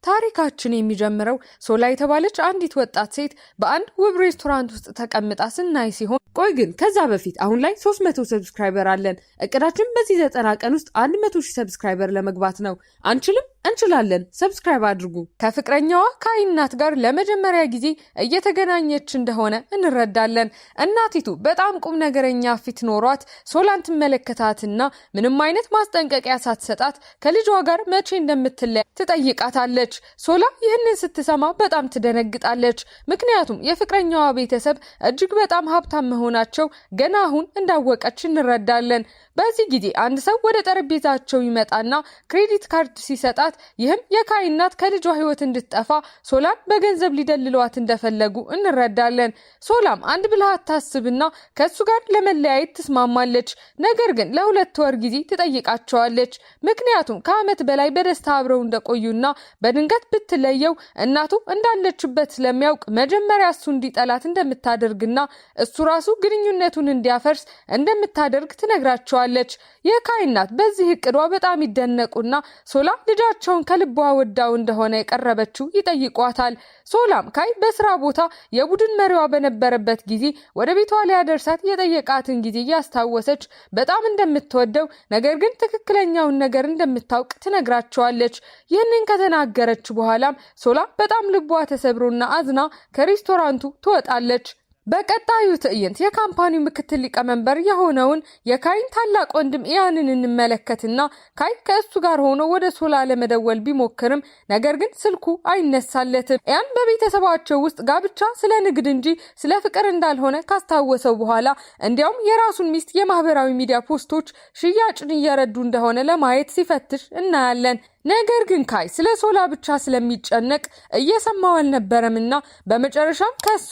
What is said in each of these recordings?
ታሪካችን የሚጀምረው ሶላ የተባለች አንዲት ወጣት ሴት በአንድ ውብ ሬስቶራንት ውስጥ ተቀምጣ ስናይ ሲሆን ቆይ ግን ከዛ በፊት አሁን ላይ 300 ሰብስክራይበር አለን። እቅዳችን በዚህ 90 ቀን ውስጥ 100,000 ሰብስክራይበር ለመግባት ነው። አንችልም? እንችላለን። ሰብስክራይብ አድርጉ። ከፍቅረኛዋ ካይናት ጋር ለመጀመሪያ ጊዜ እየተገናኘች እንደሆነ እንረዳለን። እናቲቱ በጣም ቁም ነገረኛ ፊት ኖሯት ሶላን ትመለከታትና ምንም አይነት ማስጠንቀቂያ ሳትሰጣት ከልጇ ጋር መቼ እንደምትለያይ ትጠይቃታለች። ሶላ ይህንን ስትሰማ በጣም ትደነግጣለች። ምክንያቱም የፍቅረኛዋ ቤተሰብ እጅግ በጣም ሀብታም መሆናቸው ገና አሁን እንዳወቀች እንረዳለን። በዚህ ጊዜ አንድ ሰው ወደ ጠረጴዛቸው ይመጣና ክሬዲት ካርድ ሲሰጣት ይህም የካይናት ከልጇ ህይወት እንድትጠፋ ሶላን በገንዘብ ሊደልሏት እንደፈለጉ እንረዳለን። ሶላም አንድ ብልሃት ታስብና ከሱ ጋር ለመለያየት ትስማማለች። ነገር ግን ለ2 ወር ጊዜ ትጠይቃቸዋለች። ምክንያቱም ከዓመት በላይ በደስታ አብረው እንደቆዩና በድንገት ብትለየው እናቱ እንዳለችበት ስለሚያውቅ መጀመሪያ እሱ እንዲጠላት እንደምታደርግና እሱ ራሱ ግንኙነቱን እንዲያፈርስ እንደምታደርግ ትነግራቸዋለች። የካይናት በዚህ እቅዷ በጣም ይደነቁና ሶላ ልጃቸውን ከልቧ ወዳው እንደሆነ የቀረበችው ይጠይቋታል። ሶላም ካይ በስራ ቦታ የቡድን መሪዋ በነበረበት ጊዜ ወደ ቤቷ ሊያደርሳት የጠየቃትን ጊዜ ያስታወሰች በጣም እንደምትወደው ነገር ግን ትክክለኛውን ነገር እንደምታውቅ ትነግራቸዋለች። ይህንን ከተናገረች በኋላም ሶላ በጣም ልቧ ተሰብሮና አዝና ከሬስቶራንቱ ትወጣለች። በቀጣዩ ትዕይንት የካምፓኒው ምክትል ሊቀመንበር የሆነውን የካይን ታላቅ ወንድም ኢያንን እንመለከትና ካይ ከእሱ ጋር ሆኖ ወደ ሶላ ለመደወል ቢሞክርም ነገር ግን ስልኩ አይነሳለትም። ኢያን በቤተሰባቸው ውስጥ ጋብቻ ስለ ንግድ እንጂ ስለ ፍቅር እንዳልሆነ ካስታወሰው በኋላ እንዲያውም የራሱን ሚስት የማህበራዊ ሚዲያ ፖስቶች ሽያጭን እየረዱ እንደሆነ ለማየት ሲፈትሽ እናያለን። ነገር ግን ካይ ስለ ሶላ ብቻ ስለሚጨነቅ እየሰማው አልነበረምና በመጨረሻም ከሷ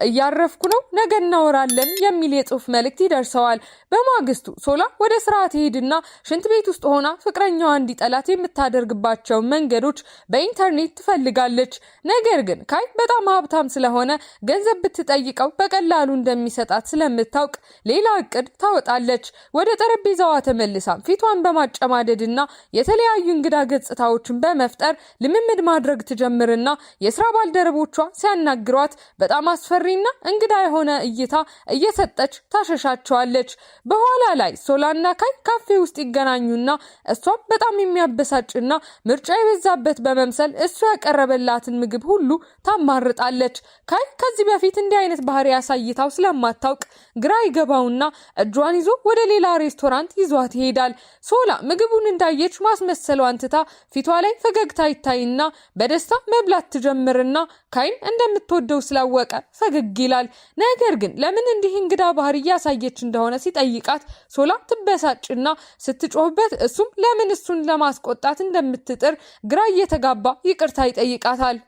እያረፍኩ ነው ነገ እናወራለን የሚል የጽሁፍ መልእክት ይደርሰዋል። በማግስቱ ሶላ ወደ ስራ ትሄድና ሽንት ቤት ውስጥ ሆና ፍቅረኛዋ እንዲጠላት የምታደርግባቸው መንገዶች በኢንተርኔት ትፈልጋለች። ነገር ግን ካይ በጣም ሀብታም ስለሆነ ገንዘብ ብትጠይቀው በቀላሉ እንደሚሰጣት ስለምታውቅ ሌላ እቅድ ታወጣለች። ወደ ጠረጴዛዋ ተመልሳ ፊቷን በማጨማደድና የተለያዩ እንግዳ ገጽታዎችን በመፍጠር ልምምድ ማድረግ ትጀምርና የስራ ባልደረቦቿ ሲያናግሯት በጣም አስፈሪና እንግዳ የሆነ እይታ እየሰጠች ታሸሻቸዋለች። በኋላ ላይ ሶላና ካይ ካፌ ውስጥ ይገናኙና እሷም በጣም የሚያበሳጭና ምርጫ የበዛበት በመምሰል እሱ ያቀረበላትን ምግብ ሁሉ ታማርጣለች። ካይ ከዚህ በፊት እንዲህ አይነት ባህሪ ያሳይታው ስለማታውቅ ግራ ይገባውና እጇን ይዞ ወደ ሌላ ሬስቶራንት ይዟት ይሄዳል። ሶላ ምግቡን እንዳየች ማስመሰሏን ትታ ፊቷ ላይ ፈገግታ ይታይና በደስታ መብላት ትጀምርና ካይን እንደምትወደው ስላወቀ ፈገግ ይላል። ነገር ግን ለምን እንዲህ እንግዳ ባህሪ ያሳየች እንደሆነ ሲጠይቃት ሶላ ትበሳጭና ስትጮህበት እሱም ለምን እሱን ለማስቆጣት እንደምትጥር ግራ እየተጋባ ይቅርታ ይጠይቃታል።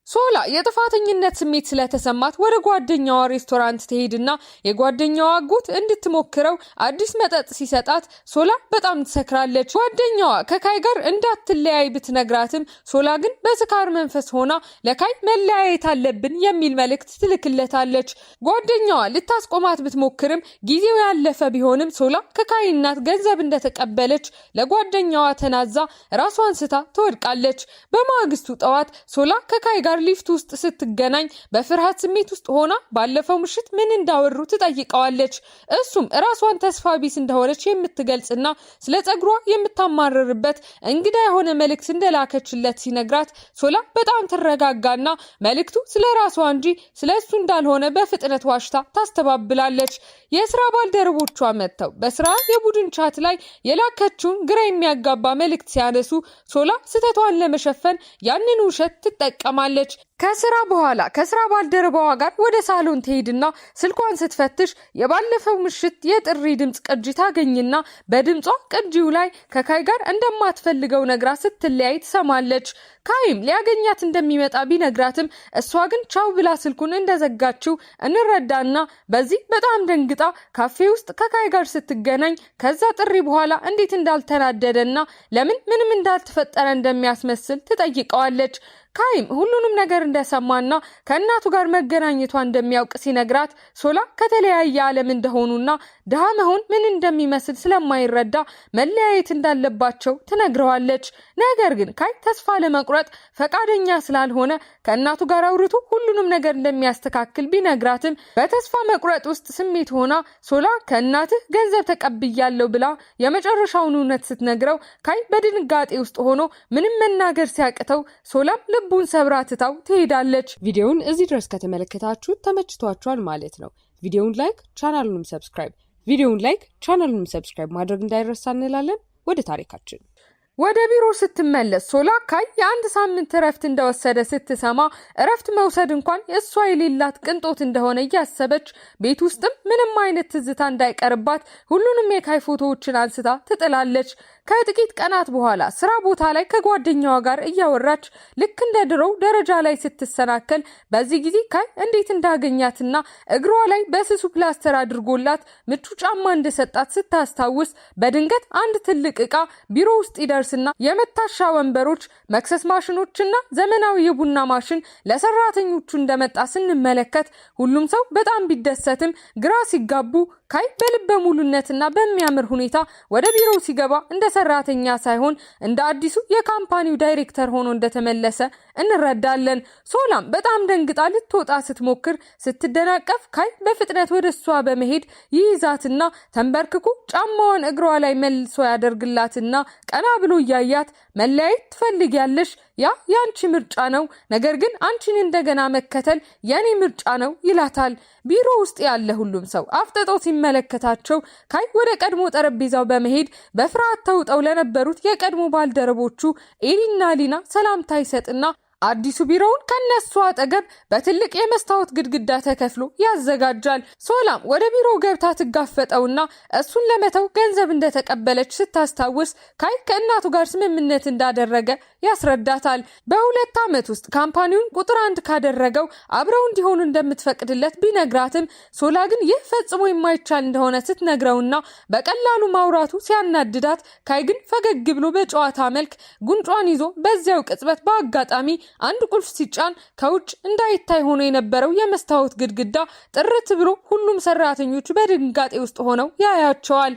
ሶላ የጥፋተኝነት ስሜት ስለተሰማት ወደ ጓደኛዋ ሬስቶራንት ትሄድና የጓደኛዋ አጎት እንድትሞክረው አዲስ መጠጥ ሲሰጣት ሶላ በጣም ትሰክራለች። ጓደኛዋ ከካይ ጋር እንዳትለያይ ብትነግራትም ሶላ ግን በስካር መንፈስ ሆና ለካይ መለያየት አለብን የሚል መልእክት ትልክለታለች። ጓደኛዋ ልታስቆማት ብትሞክርም ጊዜው ያለፈ ቢሆንም ሶላ ከካይ እናት ገንዘብ እንደተቀበለች ለጓደኛዋ ተናዛ ራሷን ስታ ትወድቃለች። በማግስቱ ጠዋት ሶላ ከካይ ጋር ሊፍት ውስጥ ስትገናኝ በፍርሃት ስሜት ውስጥ ሆና ባለፈው ምሽት ምን እንዳወሩ ትጠይቀዋለች። እሱም ራሷን ተስፋ ቢስ እንደሆነች የምትገልጽና ስለ ጸጉሯ የምታማርርበት እንግዳ የሆነ መልእክት እንደላከችለት ሲነግራት ሶላ በጣም ትረጋጋና መልእክቱ ስለ ራሷ እንጂ ስለ እሱ እንዳልሆነ በፍጥነት ዋሽታ ታስተባብላለች። የስራ ባልደረቦቿ መጥተው በስራ የቡድን ቻት ላይ የላከችውን ግራ የሚያጋባ መልእክት ሲያነሱ ሶላ ስህተቷን ለመሸፈን ያንን ውሸት ትጠቀማለች። ከስራ በኋላ ከስራ ባልደረባዋ ጋር ወደ ሳሎን ትሄድና ስልኳን ስትፈትሽ የባለፈው ምሽት የጥሪ ድምጽ ቅጂ ታገኝና በድምጿ ቅጂው ላይ ከካይ ጋር እንደማትፈልገው ነግራ ስትለያይ ትሰማለች። ካይም ሊያገኛት እንደሚመጣ ቢነግራትም እሷ ግን ቻው ብላ ስልኩን እንደዘጋችው እንረዳና በዚህ በጣም ደንግጣ ካፌ ውስጥ ከካይ ጋር ስትገናኝ ከዛ ጥሪ በኋላ እንዴት እንዳልተናደደና ለምን ምንም እንዳልተፈጠረ እንደሚያስመስል ትጠይቀዋለች። ካይም ሁሉንም ነገር እንደሰማና ከእናቱ ጋር መገናኘቷ እንደሚያውቅ ሲነግራት ሶላ ከተለያየ ዓለም እንደሆኑና ድሃ መሆን ምን እንደሚመስል ስለማይረዳ መለያየት እንዳለባቸው ትነግረዋለች። ነገር ግን ካይ ተስፋ ለመቁረጥ ፈቃደኛ ስላልሆነ ከእናቱ ጋር አውርቶ ሁሉንም ነገር እንደሚያስተካክል ቢነግራትም በተስፋ መቁረጥ ውስጥ ስሜት ሆና ሶላ ከእናትህ ገንዘብ ተቀብያለሁ ብላ የመጨረሻውን እውነት ስትነግረው ካይ በድንጋጤ ውስጥ ሆኖ ምንም መናገር ሲያቅተው ሶላም ልቡን ሰብራ ትታው ትሄዳለች። ቪዲዮውን እዚህ ድረስ ከተመለከታችሁ ተመችቷችኋል ማለት ነው። ቪዲዮውን ላይክ ቻናሉንም ሰብስክራይብ ማድረግ እንዳይረሳ እንላለን። ወደ ታሪካችን ወደ ቢሮ ስትመለስ ሶላ ካይ የአንድ ሳምንት እረፍት እንደወሰደ ስትሰማ እረፍት መውሰድ እንኳን እሷ የሌላት ቅንጦት እንደሆነ እያሰበች ቤት ውስጥም ምንም አይነት ትዝታ እንዳይቀርባት ሁሉንም የካይ ፎቶዎችን አንስታ ትጥላለች። ከጥቂት ቀናት በኋላ ስራ ቦታ ላይ ከጓደኛዋ ጋር እያወራች ልክ እንደ ድሮው ደረጃ ላይ ስትሰናከል በዚህ ጊዜ ካይ እንዴት እንዳገኛትና እግሯ ላይ በስሱ ፕላስተር አድርጎላት ምቹ ጫማ እንደሰጣት ስታስታውስ በድንገት አንድ ትልቅ ዕቃ ቢሮ ውስጥ ይደርስና የመታሻ ወንበሮች፣ መክሰስ ማሽኖችና ዘመናዊ የቡና ማሽን ለሰራተኞቹ እንደመጣ ስንመለከት ሁሉም ሰው በጣም ቢደሰትም ግራ ሲጋቡ ካይ በልበ ሙሉነትና በሚያምር ሁኔታ ወደ ቢሮው ሲገባ እንደ ሰራተኛ ሳይሆን እንደ አዲሱ የካምፓኒው ዳይሬክተር ሆኖ እንደተመለሰ እንረዳለን። ሶላም በጣም ደንግጣ ልትወጣ ስትሞክር ስትደናቀፍ ካይ በፍጥነት ወደ እሷ በመሄድ ይይዛትና ተንበርክኮ ጫማዋን እግሯ ላይ መልሶ ያደርግላትና ቀና ብሎ እያያት መለያየት ትፈልጊያለሽ? ያ ያንቺ ምርጫ ነው፣ ነገር ግን አንቺን እንደገና መከተል የኔ ምርጫ ነው ይላታል። ቢሮ ውስጥ ያለ ሁሉም ሰው አፍጠጠው ሲመለከታቸው ካይ ወደ ቀድሞ ጠረጴዛው በመሄድ በፍርሃት ተውጠው ለነበሩት የቀድሞ ባልደረቦቹ ኤሊና ሊና ሰላምታ ይሰጥና አዲሱ ቢሮውን ከነሱ አጠገብ በትልቅ የመስታወት ግድግዳ ተከፍሎ ያዘጋጃል። ሶላም ወደ ቢሮው ገብታ ትጋፈጠውና እሱን ለመተው ገንዘብ እንደተቀበለች ስታስታውስ ካይ ከእናቱ ጋር ስምምነት እንዳደረገ ያስረዳታል። በ2 ዓመት ውስጥ ካምፓኒውን ቁጥር 1 ካደረገው አብረው እንዲሆኑ እንደምትፈቅድለት ቢነግራትም ሶላ ግን ይህ ፈጽሞ የማይቻል እንደሆነ ስትነግረውና በቀላሉ ማውራቱ ሲያናድዳት ካይ ግን ፈገግ ብሎ በጨዋታ መልክ ጉንጯን ይዞ በዚያው ቅጽበት በአጋጣሚ አንድ ቁልፍ ሲጫን ከውጭ እንዳይታይ ሆኖ የነበረው የመስታወት ግድግዳ ጥርት ብሎ ሁሉም ሰራተኞች በድንጋጤ ውስጥ ሆነው ያያቸዋል።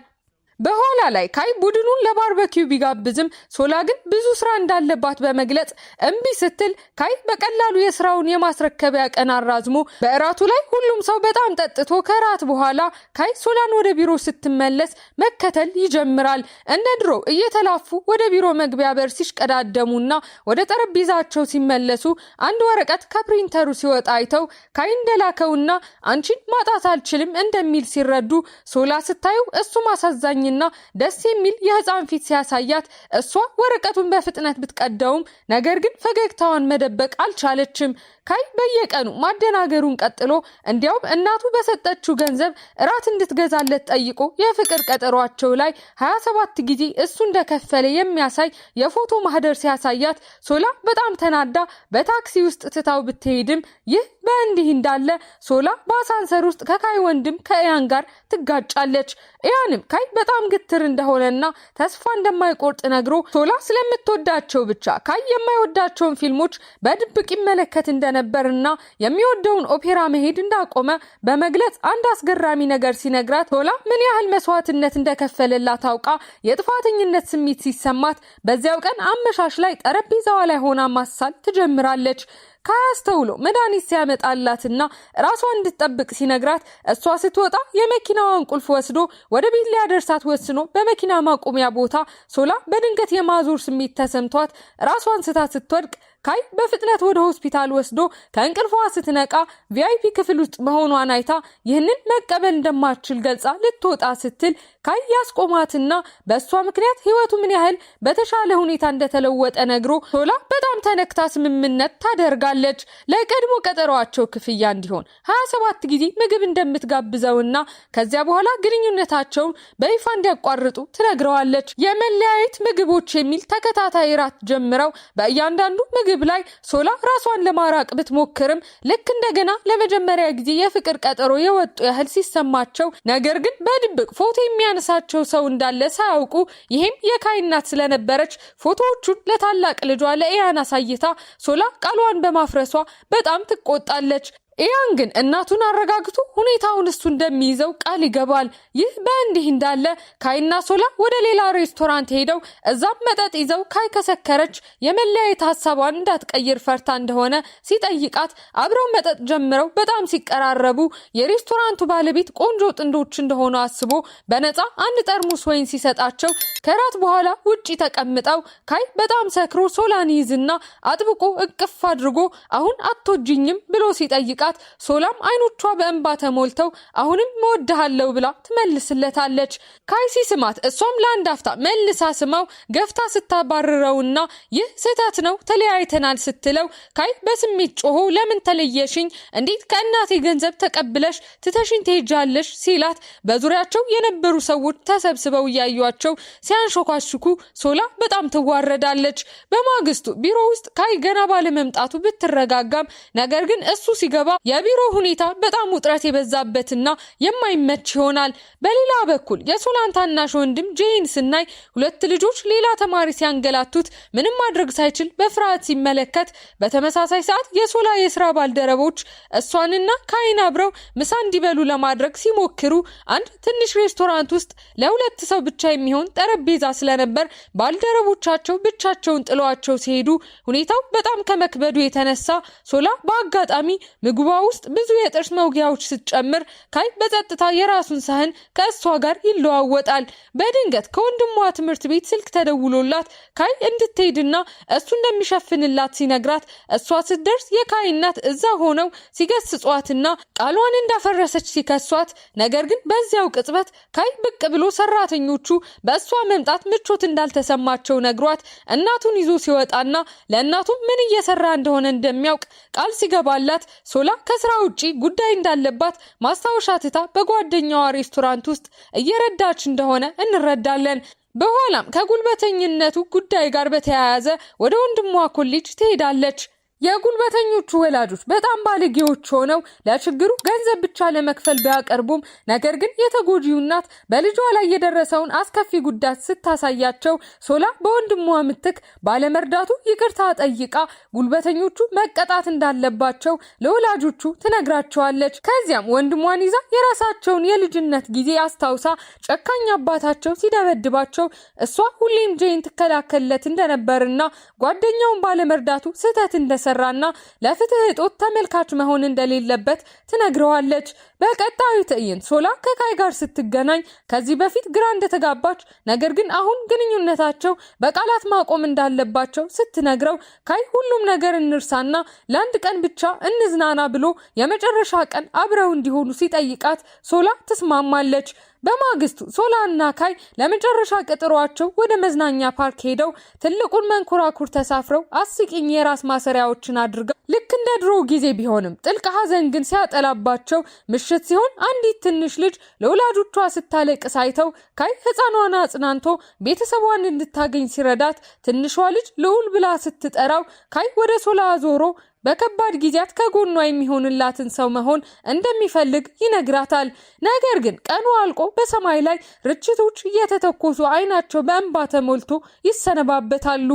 በኋላ ላይ ካይ ቡድኑን ለባርበኪው ቢጋብዝም ሶላ ግን ብዙ ስራ እንዳለባት በመግለጽ እምቢ ስትል ካይ በቀላሉ የስራውን የማስረከቢያ ቀን አራዝሞ በእራቱ ላይ ሁሉም ሰው በጣም ጠጥቶ ከራት በኋላ ካይ ሶላን ወደ ቢሮ ስትመለስ መከተል ይጀምራል። እንደ ድሮ እየተላፉ ወደ ቢሮ መግቢያ በር ሲሽቀዳደሙና ወደ ጠረጴዛቸው ሲመለሱ አንድ ወረቀት ከፕሪንተሩ ሲወጣ አይተው ካይ እንደላከውና አንቺን ማጣት አልችልም እንደሚል ሲረዱ ሶላ ስታዩ እሱ ማሳዛኝ ና ደስ የሚል የህፃን ፊት ሲያሳያት እሷ ወረቀቱን በፍጥነት ብትቀደውም ነገር ግን ፈገግታዋን መደበቅ አልቻለችም። ካይ በየቀኑ ማደናገሩን ቀጥሎ እንዲያውም እናቱ በሰጠችው ገንዘብ እራት እንድትገዛለት ጠይቆ የፍቅር ቀጠሯቸው ላይ 27 ጊዜ እሱ እንደከፈለ የሚያሳይ የፎቶ ማህደር ሲያሳያት ሶላ በጣም ተናዳ በታክሲ ውስጥ ትታው ብትሄድም ይህ በእንዲህ እንዳለ ሶላ በአሳንሰር ውስጥ ከካይ ወንድም ከኢያን ጋር ትጋጫለች። ኢያንም ካይ በጣም ግትር እንደሆነና ተስፋ እንደማይቆርጥ ነግሮ ሶላ ስለምትወዳቸው ብቻ ካይ የማይወዳቸውን ፊልሞች በድብቅ ይመለከት እንደነበርና የሚወደውን ኦፔራ መሄድ እንዳቆመ በመግለጽ አንድ አስገራሚ ነገር ሲነግራት ሶላ ምን ያህል መስዋዕትነት እንደከፈለላት ታውቃ የጥፋተኝነት ስሜት ሲሰማት በዚያው ቀን አመሻሽ ላይ ጠረጴዛዋ ላይ ሆና ማሳል ትጀምራለች። ካያስተውሎ መድኃኒት ሲያመጣላትና ራሷን እንድትጠብቅ ሲነግራት እሷ ስትወጣ የመኪናዋን ቁልፍ ወስዶ ወደ ቤት ሊያደርሳት ወስኖ በመኪና ማቆሚያ ቦታ ሶላ በድንገት የማዞር ስሜት ተሰምቷት ራሷን ስታ ስትወድቅ ካይ በፍጥነት ወደ ሆስፒታል ወስዶ ከእንቅልፏ ስትነቃ ቪአይፒ ክፍል ውስጥ መሆኗን አይታ ይህንን መቀበል እንደማትችል ገልጻ ልትወጣ ስትል ካይ ያስቆማትና በእሷ ምክንያት ህይወቱ ምን ያህል በተሻለ ሁኔታ እንደተለወጠ ነግሮ ሶላ በጣም ተነክታ ስምምነት ታደርጋለች። ለቀድሞ ቀጠሯቸው ክፍያ እንዲሆን 27 ጊዜ ምግብ እንደምትጋብዘውና ከዚያ በኋላ ግንኙነታቸውን በይፋ እንዲያቋርጡ ትነግረዋለች። የመለያየት ምግቦች የሚል ተከታታይ ራት ጀምረው በእያንዳንዱ ምግብ ምግብ ላይ ሶላ ራሷን ለማራቅ ብትሞክርም ልክ እንደገና ለመጀመሪያ ጊዜ የፍቅር ቀጠሮ የወጡ ያህል ሲሰማቸው ነገር ግን በድብቅ ፎቶ የሚያነሳቸው ሰው እንዳለ ሳያውቁ ይሄም የካይ እናት ስለነበረች ፎቶዎቹን ለታላቅ ልጇ ለኢያን አሳይታ ሶላ ቃሏን በማፍረሷ በጣም ትቆጣለች። ኢያን ግን እናቱን አረጋግቶ ሁኔታውን እሱ እንደሚይዘው ቃል ይገባል። ይህ በእንዲህ እንዳለ ካይና ሶላ ወደ ሌላ ሬስቶራንት ሄደው እዛም መጠጥ ይዘው ካይ ከሰከረች የመለያየት ሀሳቧን እንዳትቀይር ፈርታ እንደሆነ ሲጠይቃት አብረው መጠጥ ጀምረው በጣም ሲቀራረቡ የሬስቶራንቱ ባለቤት ቆንጆ ጥንዶች እንደሆኑ አስቦ በነፃ አንድ ጠርሙስ ወይን ሲሰጣቸው ከራት በኋላ ውጪ ተቀምጠው ካይ በጣም ሰክሮ ሶላን ይዝና አጥብቆ እቅፍ አድርጎ አሁን አትወጂኝም ብሎ ሲጠይቃት ሶላም አይኖቿ በእንባ ተሞልተው አሁንም እወድሃለሁ ብላ ትመልስለታለች። ካይ ሲስማት እሷም ለአንድ አፍታ መልሳ ስማው ገፍታ ስታባርረውና ይህ ስህተት ነው ተለያይተናል ስትለው ካይ በስሜት ጮሆ ለምን ተለየሽኝ? እንዴት ከእናቴ ገንዘብ ተቀብለሽ ትተሽኝ ትሄጃለሽ? ሲላት በዙሪያቸው የነበሩ ሰዎች ተሰብስበው እያዩአቸው ሲያንሾካሽኩ ሶላ በጣም ትዋረዳለች። በማግስቱ ቢሮ ውስጥ ካይ ገና ባለመምጣቱ ብትረጋጋም ነገር ግን እሱ ሲገባ የቢሮ ሁኔታ በጣም ውጥረት የበዛበትና የማይመች ይሆናል። በሌላ በኩል የሶላን ታናሽ ወንድም ጄን ስናይ ሁለት ልጆች ሌላ ተማሪ ሲያንገላቱት ምንም ማድረግ ሳይችል በፍርሃት ሲመለከት በተመሳሳይ ሰዓት የሶላ የስራ ባልደረቦች እሷንና ካይን አብረው ምሳ እንዲበሉ ለማድረግ ሲሞክሩ አንድ ትንሽ ሬስቶራንት ውስጥ ለሁለት ሰው ብቻ የሚሆን ጠረጴዛ ስለነበር ባልደረቦቻቸው ብቻቸውን ጥለዋቸው ሲሄዱ ሁኔታው በጣም ከመክበዱ የተነሳ ሶላ በአጋጣሚ ምግቧ ውስጥ ብዙ የጥርስ መውጊያዎች ስትጨምር ካይ በጸጥታ የራሱን ሳህን ከእሷ ጋር ይለዋወጣል። በድንገት ከወንድሟ ትምህርት ቤት ስልክ ተደውሎላት ካይ እንድትሄድና እሱ እንደሚሸፍንላት ሲነግራት እሷ ስትደርስ የካይ እናት እዛ ሆነው ሲገስጿትና ቃሏን እንዳፈረሰች ሲከሷት ነገር ግን በዚያው ቅጽበት ካይ ብቅ ብሎ ሰራተኞቹ በእሷ መምጣት ምቾት እንዳልተሰማቸው ነግሯት እናቱን ይዞ ሲወጣና ለእናቱ ምን እየሰራ እንደሆነ እንደሚያውቅ ቃል ሲገባላት ሶላ ከስራ ውጪ ጉዳይ እንዳለባት ማስታወሻ ትታ በጓደኛዋ ሬስቶራንት ውስጥ እየረዳች እንደሆነ እንረዳለን። በኋላም ከጉልበተኝነቱ ጉዳይ ጋር በተያያዘ ወደ ወንድሟ ኮሌጅ ትሄዳለች። የጉልበተኞቹ ወላጆች በጣም ባለጌዎች ሆነው ለችግሩ ገንዘብ ብቻ ለመክፈል ቢያቀርቡም ነገር ግን የተጎጂው እናት በልጇ ላይ የደረሰውን አስከፊ ጉዳት ስታሳያቸው ሶላ በወንድሟ ምትክ ባለመርዳቱ ይቅርታ ጠይቃ ጉልበተኞቹ መቀጣት እንዳለባቸው ለወላጆቹ ትነግራቸዋለች። ከዚያም ወንድሟን ይዛ የራሳቸውን የልጅነት ጊዜ አስታውሳ ጨካኝ አባታቸው ሲደበድባቸው እሷ ሁሌም ጄን ትከላከልለት እንደነበርና ጓደኛውን ባለመርዳቱ ስህተት እንደሰራና ለፍትህ እጦት ተመልካች መሆን እንደሌለበት ትነግረዋለች። በቀጣዩ ትዕይንት ሶላ ከካይ ጋር ስትገናኝ ከዚህ በፊት ግራ እንደተጋባች ነገር ግን አሁን ግንኙነታቸው በቃላት ማቆም እንዳለባቸው ስትነግረው ካይ ሁሉም ነገር እንርሳና ለአንድ ቀን ብቻ እንዝናና ብሎ የመጨረሻ ቀን አብረው እንዲሆኑ ሲጠይቃት ሶላ ትስማማለች። በማግስቱ ሶላና ካይ ለመጨረሻ ቀጠሯቸው ወደ መዝናኛ ፓርክ ሄደው ትልቁን መንኮራኩር ተሳፍረው አስቂኝ የራስ ማሰሪያዎችን አድርገው ልክ እንደ ድሮ ጊዜ ቢሆንም ጥልቅ ሐዘን ግን ሲያጠላባቸው ምሽት ሲሆን አንዲት ትንሽ ልጅ ለወላጆቿ ስታለቅስ አይተው ካይ ሕፃኗን አጽናንቶ ቤተሰቧን እንድታገኝ ሲረዳት ትንሿ ልጅ ልዑል ብላ ስትጠራው ካይ ወደ ሶላ ዞሮ በከባድ ጊዜያት ከጎኗ የሚሆንላትን ሰው መሆን እንደሚፈልግ ይነግራታል። ነገር ግን ቀኑ አልቆ በሰማይ ላይ ርችቶች እየተተኮሱ አይናቸው በእንባ ተሞልቶ ይሰነባበታሉ።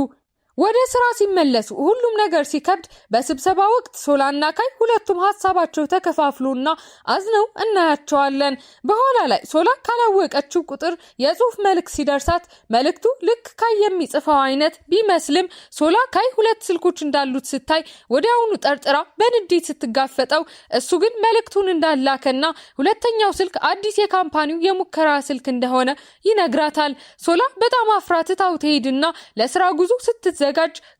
ወደ ስራ ሲመለሱ ሁሉም ነገር ሲከብድ በስብሰባ ወቅት ሶላና ካይ ሁለቱም ሀሳባቸው ተከፋፍሎና አዝነው እናያቸዋለን። በኋላ ላይ ሶላ ካላወቀችው ቁጥር የጽሁፍ መልእክት ሲደርሳት መልእክቱ ልክ ካይ የሚጽፈው አይነት ቢመስልም ሶላ ካይ ሁለት ስልኮች እንዳሉት ስታይ ወዲያውኑ ጠርጥራ በንዴት ስትጋፈጠው እሱ ግን መልእክቱን እንዳላከና ሁለተኛው ስልክ አዲስ የካምፓኒው የሙከራ ስልክ እንደሆነ ይነግራታል። ሶላ በጣም አፍራ ትታው ትሄድና ለስራ ጉዞ ስትዘጋጅ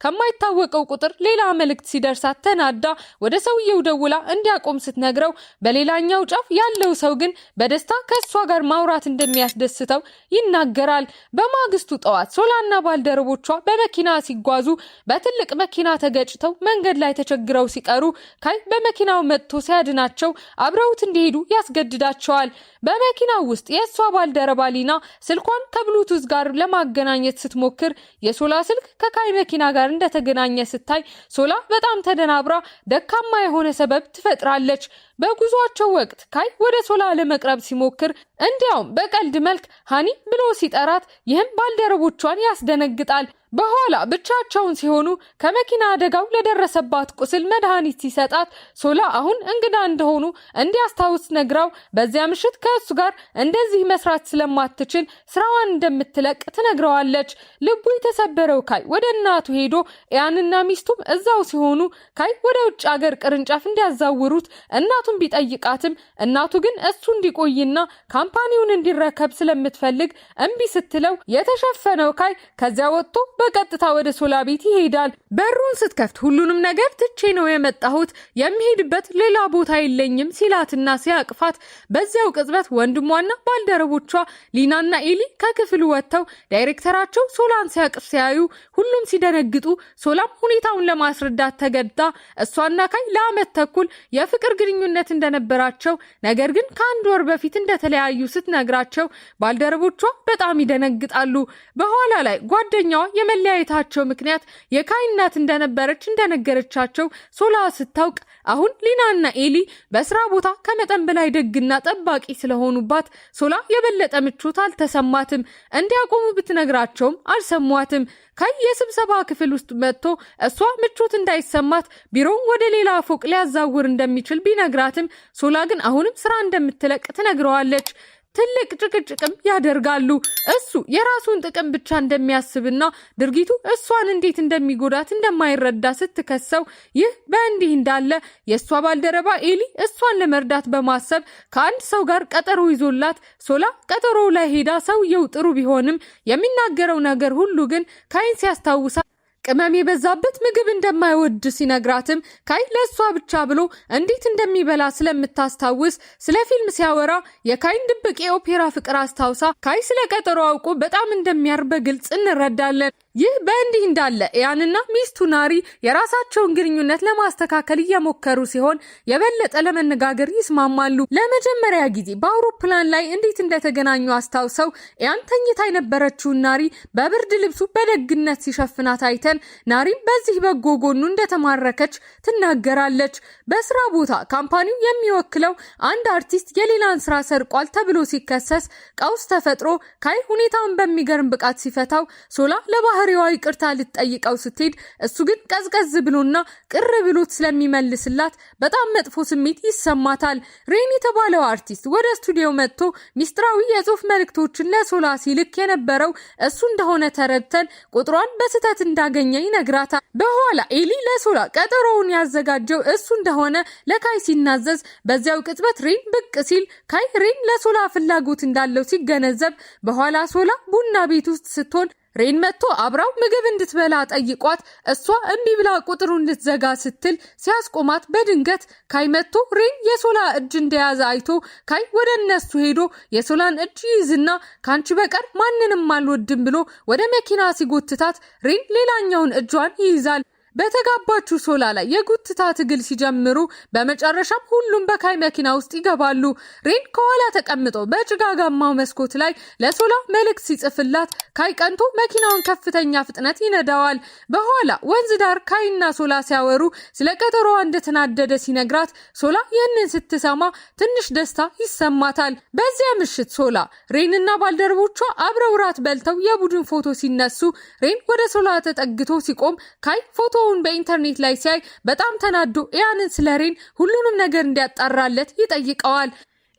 ከማይታወቀው ቁጥር ሌላ መልእክት ሲደርሳት ተናዳ ወደ ሰውየው ደውላ እንዲያቆም ስትነግረው በሌላኛው ጫፍ ያለው ሰው ግን በደስታ ከሷ ጋር ማውራት እንደሚያስደስተው ይናገራል። በማግስቱ ጠዋት ሶላና ባልደረቦቿ በመኪና ሲጓዙ በትልቅ መኪና ተገጭተው መንገድ ላይ ተቸግረው ሲቀሩ ካይ በመኪናው መጥቶ ሲያድናቸው አብረውት እንዲሄዱ ያስገድዳቸዋል። በመኪናው ውስጥ የሷ ባልደረባ ሊና ስልኳን ከብሉቱዝ ጋር ለማገናኘት ስትሞክር የሶላ ስልክ ከካይ ከካይ መኪና ጋር እንደተገናኘ ስታይ ሶላ በጣም ተደናብራ ደካማ የሆነ ሰበብ ትፈጥራለች። በጉዟቸው ወቅት ካይ ወደ ሶላ ለመቅረብ ሲሞክር እንዲያውም በቀልድ መልክ ሃኒ ብሎ ሲጠራት ይህም ባልደረቦቿን ያስደነግጣል። በኋላ ብቻቸውን ሲሆኑ ከመኪና አደጋው ለደረሰባት ቁስል መድኃኒት ሲሰጣት ሶላ አሁን እንግዳ እንደሆኑ እንዲያስታውስ ነግራው በዚያ ምሽት ከእሱ ጋር እንደዚህ መስራት ስለማትችል ስራዋን እንደምትለቅ ትነግረዋለች። ልቡ የተሰበረው ካይ ወደ እናቱ ሄዶ ያንና ሚስቱም እዛው ሲሆኑ ካይ ወደ ውጭ ሀገር ቅርንጫፍ እንዲያዛውሩት እናቱን ቢጠይቃትም እናቱ ግን እሱ እንዲቆይና ካምፓኒውን እንዲረከብ ስለምትፈልግ እምቢ ስትለው የተሸፈነው ካይ ከዚያ ወጥቶ በቀጥታ ወደ ሶላ ቤት ይሄዳል። በሩን ስትከፍት ሁሉንም ነገር ትቼ ነው የመጣሁት፣ የሚሄድበት ሌላ ቦታ የለኝም ሲላትና ሲያቅፋት በዚያው ቅጽበት ወንድሟና ባልደረቦቿ ሊናና ኤሊ ከክፍሉ ወጥተው ዳይሬክተራቸው ሶላን ሲያቅፍ ሲያዩ ሁሉም ሲደነግጡ ሶላም ሁኔታውን ለማስረዳት ተገድዳ እሷና ካይ ለዓመት ተኩል የፍቅር ግንኙነት እንደነበራቸው ነገር ግን ከአንድ ወር በፊት እንደተለያዩ ስትነግራቸው ባልደረቦቿ በጣም ይደነግጣሉ። በኋላ ላይ ጓደኛዋ የመለያየታቸው ምክንያት የካይ እናት እንደነበረች እንደነገረቻቸው ሶላ ስታውቅ አሁን ሊናና ኤሊ በስራ ቦታ ከመጠን በላይ ደግና ጠባቂ ስለሆኑባት ሶላ የበለጠ ምቾት አልተሰማትም። እንዲያቆሙ ብትነግራቸውም አልሰሟትም። ካይ የስብሰባ ክፍል ውስጥ መጥቶ እሷ ምቾት እንዳይሰማት ቢሮውን ወደ ሌላ ፎቅ ሊያዛውር እንደሚችል ቢነግራትም ሶላ ግን አሁንም ስራ እንደምትለቅ ትነግረዋለች። ትልቅ ጭቅጭቅም ያደርጋሉ። እሱ የራሱን ጥቅም ብቻ እንደሚያስብና ድርጊቱ እሷን እንዴት እንደሚጎዳት እንደማይረዳ ስትከሰው ይህ በእንዲህ እንዳለ የእሷ ባልደረባ ኤሊ እሷን ለመርዳት በማሰብ ከአንድ ሰው ጋር ቀጠሮ ይዞላት ሶላ ቀጠሮው ላይ ሄዳ ሰውየው ጥሩ ቢሆንም የሚናገረው ነገር ሁሉ ግን ካይን ሲያስታውሳ ቅመም የበዛበት ምግብ እንደማይወድ ሲነግራትም ካይ ለሷ ብቻ ብሎ እንዴት እንደሚበላ ስለምታስታውስ ስለ ፊልም ሲያወራ የካይን ድብቅ የኦፔራ ፍቅር አስታውሳ ካይ ስለ ቀጠሮ አውቆ በጣም እንደሚያር በግልጽ እንረዳለን። ይህ በእንዲህ እንዳለ ያንና ሚስቱ ናሪ የራሳቸውን ግንኙነት ለማስተካከል እየሞከሩ ሲሆን የበለጠ ለመነጋገር ይስማማሉ። ለመጀመሪያ ጊዜ በአውሮፕላን ላይ እንዴት እንደተገናኙ አስታውሰው ያን ተኝታ የነበረችውን ናሪ በብርድ ልብሱ በደግነት ሲሸፍናት አይተን ናሪም በዚህ በጎ ጎኑ እንደተማረከች ትናገራለች። በስራ ቦታ ካምፓኒው የሚወክለው አንድ አርቲስት የሌላን ስራ ሰርቋል ተብሎ ሲከሰስ ቀውስ ተፈጥሮ ካይ ሁኔታውን በሚገርም ብቃት ሲፈታው ሶላ ለባህሪዋ ይቅርታ ልትጠይቀው ስትሄድ እሱ ግን ቀዝቀዝ ብሎና ቅር ብሎት ስለሚመልስላት በጣም መጥፎ ስሜት ይሰማታል። ሬን የተባለው አርቲስት ወደ ስቱዲዮ መጥቶ ሚስጥራዊ የጽሁፍ መልእክቶችን ለሶላ ሲልክ የነበረው እሱ እንደሆነ ተረድተን ቁጥሯን በስህተት እንዳገኘ ይነግራታል። በኋላ ኤሊ ለሶላ ቀጠሮውን ያዘጋጀው እሱ እንደሆነ ለካይ ሲናዘዝ በዚያው ቅጽበት ሬን ብቅ ሲል ካይ ሬን ለሶላ ፍላጎት እንዳለው ሲገነዘብ በኋላ ሶላ ቡና ቤት ውስጥ ስትሆን ሬን መጥቶ አብራው ምግብ እንድትበላ ጠይቋት እሷ እምቢ ብላ ቁጥሩን ልትዘጋ ስትል ሲያስቆማት በድንገት ካይ መጥቶ ሬን የሶላ እጅ እንደያዘ አይቶ ካይ ወደ እነሱ ሄዶ የሶላን እጅ ይዝና ካንቺ በቀር ማንንም አልወድም ብሎ ወደ መኪና ሲጎትታት ሬን ሌላኛውን እጇን ይይዛል። በተጋባችሁ ሶላ ላይ የጉትታ ትግል ሲጀምሩ በመጨረሻም ሁሉም በካይ መኪና ውስጥ ይገባሉ። ሬን ከኋላ ተቀምጦ በጭጋጋማው መስኮት ላይ ለሶላ መልእክት ሲጽፍላት ካይ ቀንቶ መኪናውን ከፍተኛ ፍጥነት ይነዳዋል። በኋላ ወንዝ ዳር ካይና ሶላ ሲያወሩ ስለ ቀጠሮዋ እንደተናደደ ሲነግራት ሶላ ይህንን ስትሰማ ትንሽ ደስታ ይሰማታል። በዚያ ምሽት ሶላ ሬንና ባልደረቦቿ አብረው ራት በልተው የቡድን ፎቶ ሲነሱ ሬን ወደ ሶላ ተጠግቶ ሲቆም ካይ ፎቶ በኢንተርኔት ላይ ሲያይ በጣም ተናዶ ያንን ስለ ሬን ሁሉንም ነገር እንዲያጣራለት ይጠይቀዋል።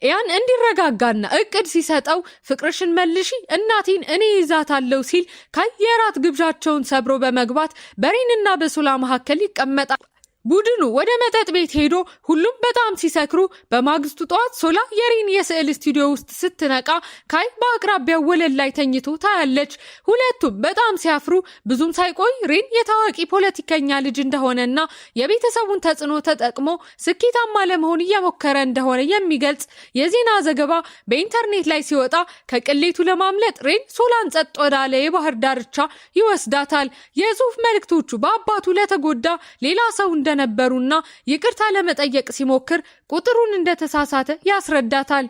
ያን እንዲረጋጋና እቅድ ሲሰጠው ፍቅርሽን መልሺ እናቴን እኔ ይዛታለሁ ሲል ካይ የራት ግብዣቸውን ሰብሮ በመግባት በሬንና በሶላ መካከል ይቀመጣል። ቡድኑ ወደ መጠጥ ቤት ሄዶ ሁሉም በጣም ሲሰክሩ በማግስቱ ጠዋት ሶላ የሬን የስዕል ስቱዲዮ ውስጥ ስትነቃ ካይ በአቅራቢያው ወለል ላይ ተኝቶ ታያለች። ሁለቱም በጣም ሲያፍሩ ብዙም ሳይቆይ ሬን የታዋቂ ፖለቲከኛ ልጅ እንደሆነና የቤተሰቡን ተጽዕኖ ተጠቅሞ ስኬታማ ለመሆን እየሞከረ እንደሆነ የሚገልጽ የዜና ዘገባ በኢንተርኔት ላይ ሲወጣ ከቅሌቱ ለማምለጥ ሬን ሶላን ጸጥ ወዳለ የባህር ዳርቻ ይወስዳታል። የጽሁፍ መልእክቶቹ በአባቱ ለተጎዳ ሌላ ሰው እንደነበሩና ይቅርታ ለመጠየቅ ሲሞክር ቁጥሩን እንደተሳሳተ ያስረዳታል።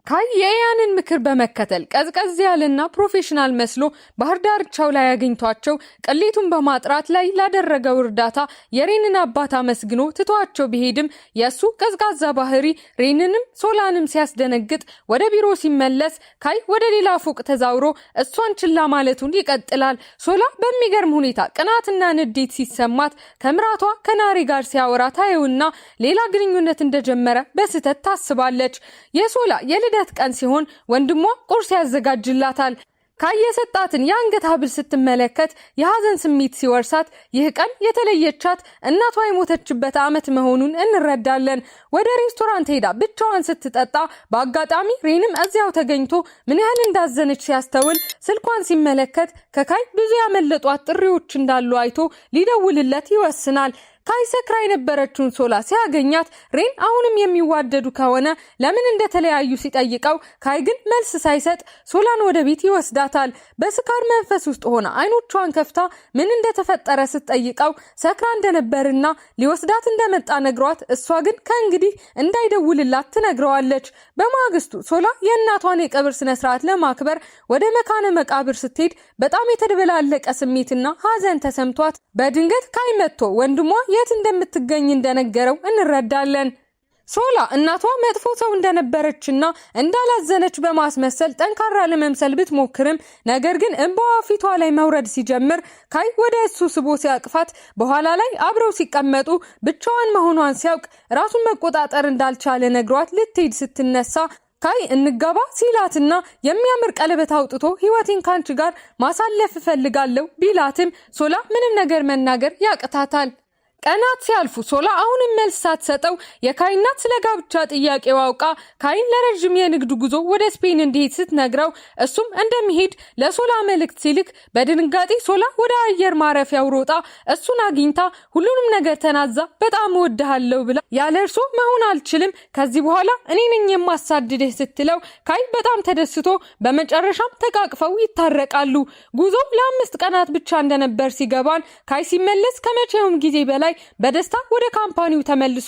ካይ የኢያንን ምክር በመከተል ቀዝቀዝ ያለና ፕሮፌሽናል መስሎ ባህር ዳርቻው ላይ አግኝቷቸው ቅሌቱን በማጥራት ላይ ላደረገው እርዳታ የሬንን አባት አመስግኖ ትቷቸው ቢሄድም የሱ ቀዝቃዛ ባህሪ ሬንንም ሶላንም ሲያስደነግጥ ወደ ቢሮ ሲመለስ ካይ ወደ ሌላ ፎቅ ተዛውሮ እሷን ችላ ማለቱን ይቀጥላል። ሶላ በሚገርም ሁኔታ ቅናትና ንዴት ሲሰማት ከምራቷ ከናሪ ጋር ሲያወራ ታየውና ሌላ ግንኙነት እንደጀመረ በስተት ታስባለች። የሶላ የልደት ቀን ሲሆን ወንድሟ ቁርስ ያዘጋጅላታል። ካየሰጣትን የአንገት ሐብል ስትመለከት የሐዘን ስሜት ሲወርሳት ይህ ቀን የተለየቻት እናቷ የሞተችበት ዓመት መሆኑን እንረዳለን። ወደ ሬስቶራንት ሄዳ ብቻዋን ስትጠጣ በአጋጣሚ ሬንም እዚያው ተገኝቶ ምን ያህል እንዳዘነች ሲያስተውል ስልኳን ሲመለከት ከካይ ብዙ ያመለጧት ጥሪዎች እንዳሉ አይቶ ሊደውልለት ይወስናል። ካይ ሰክራ የነበረችውን ሶላ ሲያገኛት ሬን አሁንም የሚዋደዱ ከሆነ ለምን እንደተለያዩ ሲጠይቀው ካይ ግን መልስ ሳይሰጥ ሶላን ወደ ቤት ይወስዳታል። በስካር መንፈስ ውስጥ ሆና አይኖቿን ከፍታ ምን እንደተፈጠረ ስትጠይቀው ሰክራ እንደነበርና ሊወስዳት እንደመጣ ነግሯት እሷ ግን ከእንግዲህ እንዳይደውልላት ትነግረዋለች። በማግስቱ ሶላ የእናቷን የቀብር ስነስርዓት ለማክበር ወደ መካነ መቃብር ስትሄድ በጣም የተደበላለቀ ስሜትና ሐዘን ተሰምቷት በድንገት ካይ መጥቶ ወንድሟ የት እንደምትገኝ እንደነገረው እንረዳለን። ሶላ እናቷ መጥፎ ሰው እንደነበረችና እንዳላዘነች በማስመሰል ጠንካራ ለመምሰል ብትሞክርም ነገር ግን እንባዋ ፊቷ ላይ መውረድ ሲጀምር ካይ ወደ እሱ ስቦ ሲያቅፋት በኋላ ላይ አብረው ሲቀመጡ ብቻዋን መሆኗን ሲያውቅ ራሱን መቆጣጠር እንዳልቻለ ነግሯት ልትሄድ ስትነሳ ካይ እንጋባ ሲላትና የሚያምር ቀለበት አውጥቶ ህይወቴን ካንቺ ጋር ማሳለፍ ፈልጋለሁ ቢላትም ሶላ ምንም ነገር መናገር ያቅታታል። ቀናት ሲያልፉ ሶላ አሁንም መልስ ሳትሰጠው የካይ እናት ስለ ጋብቻ ጥያቄው አውቃ ካይን ለረጅም የንግድ ጉዞ ወደ ስፔን እንዲሄድ ስትነግረው እሱም እንደሚሄድ ለሶላ መልእክት ሲልክ በድንጋጤ ሶላ ወደ አየር ማረፊያው ሮጣ እሱን አግኝታ ሁሉንም ነገር ተናዛ በጣም እወድሃለሁ ብላ ያለ እርሱ መሆን አልችልም ከዚህ በኋላ እኔ ነኝ የማሳድድህ ስትለው ካይ በጣም ተደስቶ በመጨረሻም ተቃቅፈው ይታረቃሉ። ጉዞው ለ5 ቀናት ብቻ እንደነበር ሲገባን ካይ ሲመለስ ከመቼውም ጊዜ በላይ በደስታ ወደ ካምፓኒው ተመልሶ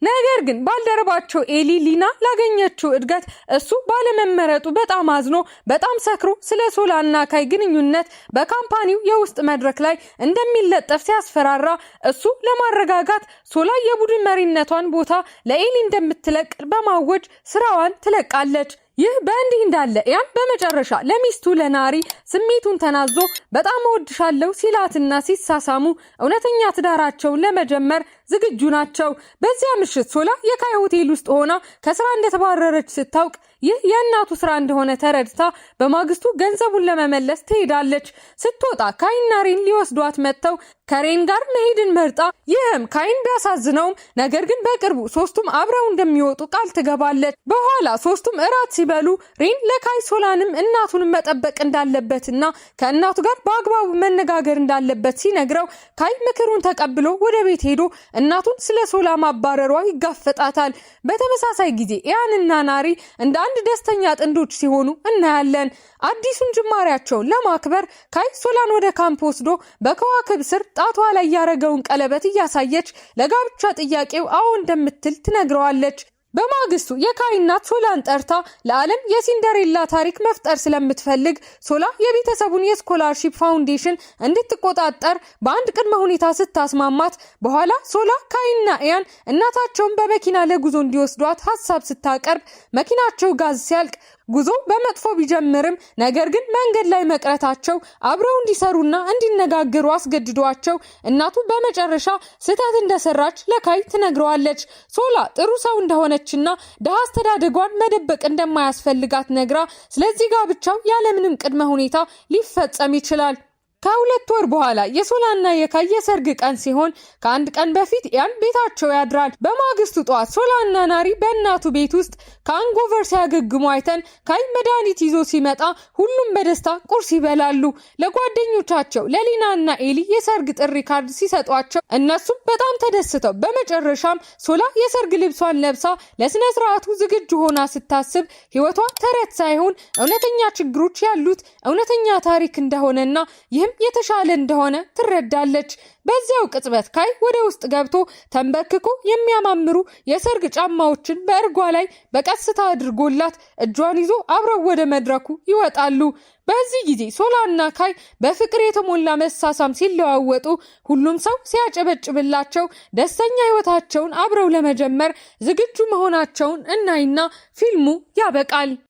ነገር ግን ባልደረባቸው ኤሊ ሊና ላገኘችው እድገት እሱ ባለመመረጡ በጣም አዝኖ በጣም ሰክሮ ስለ ሶላና ካይ ግንኙነት በካምፓኒው የውስጥ መድረክ ላይ እንደሚለጠፍ ሲያስፈራራ እሱ ለማረጋጋት ሶላ የቡድን መሪነቷን ቦታ ለኤሊ እንደምትለቅ በማወጅ ስራዋን ትለቃለች። ይህ በእንዲህ እንዳለ ያን በመጨረሻ ለሚስቱ ለናሪ ስሜቱን ተናዞ በጣም እወድሻለሁ ሲላትና ሲሳሳሙ እውነተኛ ትዳራቸውን ለመጀመር ዝግጁ ናቸው። በዚያ ምሽት ሶላ የካይ ሆቴል ውስጥ ሆና ከስራ እንደተባረረች ስታውቅ ይህ የእናቱ ስራ እንደሆነ ተረድታ በማግስቱ ገንዘቡን ለመመለስ ትሄዳለች። ስትወጣ ካይና ሬን ሊወስዷት መጥተው ከሬን ጋር መሄድን መርጣ ይህም ካይን ቢያሳዝነውም ነገር ግን በቅርቡ ሶስቱም አብረው እንደሚወጡ ቃል ትገባለች። በኋላ ሶስቱም እራት ሲበሉ ሬን ለካይ ሶላንም እናቱን መጠበቅ እንዳለበትና ከእናቱ ጋር በአግባቡ መነጋገር እንዳለበት ሲነግረው ካይ ምክሩን ተቀብሎ ወደ ቤት ሄዶ እናቱን ስለ ሶላ ማባረሯ ይጋፈጣታል። በተመሳሳይ ጊዜ ኢያንና ናሪ እንደ አንድ ደስተኛ ጥንዶች ሲሆኑ እናያለን። አዲሱን ጅማሬያቸውን ለማክበር ካይ ሶላን ወደ ካምፕ ወስዶ በከዋክብ ስር ጣቷ ላይ ያረገውን ቀለበት እያሳየች ለጋብቻ ጥያቄው አዎ እንደምትል ትነግረዋለች። በማግስቱ የካይ እናት ሶላን ጠርታ ለዓለም የሲንደሬላ ታሪክ መፍጠር ስለምትፈልግ ሶላ የቤተሰቡን የስኮላርሺፕ ፋውንዴሽን እንድትቆጣጠር በአንድ ቅድመ ሁኔታ ስታስማማት በኋላ ሶላ ካይና ኢያን እናታቸውን በመኪና ለጉዞ እንዲወስዷት ሐሳብ ስታቀርብ መኪናቸው ጋዝ ሲያልቅ ጉዞ በመጥፎ ቢጀምርም ነገር ግን መንገድ ላይ መቅረታቸው አብረው እንዲሰሩና እንዲነጋገሩ አስገድዷቸው እናቱ በመጨረሻ ስህተት እንደሰራች ለካይ ትነግረዋለች። ሶላ ጥሩ ሰው እንደሆነችና ደሃ አስተዳደጓን መደበቅ እንደማያስፈልጋት ነግራ ስለዚህ ጋብቻው ያለምንም ቅድመ ሁኔታ ሊፈጸም ይችላል። ከ2 ወር በኋላ የሶላና የካይ የሰርግ ቀን ሲሆን ከአንድ ቀን በፊት ያን ቤታቸው ያድራል። በማግስቱ ጧት ሶላና ናሪ በእናቱ ቤት ውስጥ ከአንጎቨር ሲያገግሙ አይተን ካይ መድኃኒት ይዞ ሲመጣ ሁሉም በደስታ ቁርስ ይበላሉ። ለጓደኞቻቸው ለሊናና ኤሊ የሰርግ ጥሪ ካርድ ሲሰጧቸው እነሱም በጣም ተደስተው በመጨረሻም ሶላ የሰርግ ልብሷን ለብሳ ለስነ ስርዓቱ ዝግጁ ሆና ስታስብ ህይወቷ ተረት ሳይሆን እውነተኛ ችግሮች ያሉት እውነተኛ ታሪክ እንደሆነና ይህ ይህም የተሻለ እንደሆነ ትረዳለች። በዚያው ቅጽበት ካይ ወደ ውስጥ ገብቶ ተንበርክኮ የሚያማምሩ የሰርግ ጫማዎችን በእርጓ ላይ በቀስታ አድርጎላት እጇን ይዞ አብረው ወደ መድረኩ ይወጣሉ። በዚህ ጊዜ ሶላና ካይ በፍቅር የተሞላ መሳሳም ሲለዋወጡ ሁሉም ሰው ሲያጨበጭብላቸው ደስተኛ ህይወታቸውን አብረው ለመጀመር ዝግጁ መሆናቸውን እናይና ፊልሙ ያበቃል።